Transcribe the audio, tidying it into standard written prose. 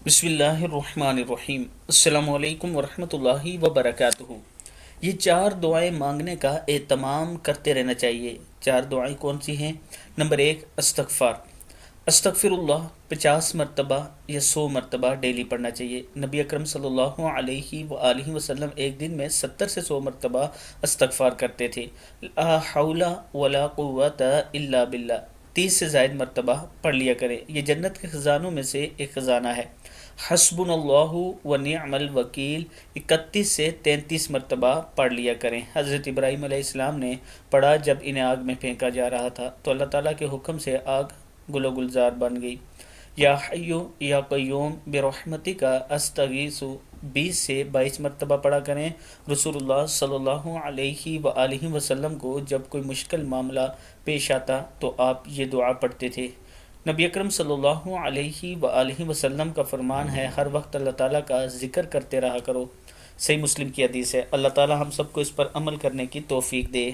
بسم اللہ الرحمن الرحیم۔ السلام علیکم ورحمۃ اللہ وبرکاتہ۔ یہ چار دعائیں مانگنے کا اہتمام کرتے رہنا چاہیے۔ چار دعائیں کون سی ہیں؟ نمبر 1، استغفار۔ استغفر اللہ 50 مرتبہ یا 100 مرتبہ ڈیلی پڑھنا چاہیے۔ نبی اکرم صلی اللہ علیہ وآلہ وسلم ایک دن میں 70 سے 100 مرتبہ استغفار کرتے تھے۔ لا حول ولا قوت الا باللہ 30 سے زائد مرتبہ پڑھ لیا کریں۔ یہ جنت کے خزانوں میں سے ایک خزانہ ہے۔ حسبنا اللہ و نعم الوکیل 31 سے 33 مرتبہ پڑھ لیا کریں۔ حضرت ابراہیم علیہ السلام نے پڑھا جب انہیں آگ میں پھینکا جا رہا تھا تو اللہ تعالیٰ کے حکم سے آگ گل و گلزار بن گئی۔ یا حی یا قیوم برحمتک استغیث 20 سے 22 مرتبہ پڑھا کریں۔ رسول اللہ صلی اللہ علیہ وآلہ وسلم کو جب کوئی مشکل معاملہ پیش آتا تو آپ یہ دعا پڑھتے تھے۔ نبی اکرم صلی اللہ علیہ وآلہ وسلم کا فرمان ہے، ہر وقت اللہ تعالیٰ کا ذکر کرتے رہا کرو۔ صحیح مسلم کی حدیث ہے۔ اللہ تعالیٰ ہم سب کو اس پر عمل کرنے کی توفیق دے۔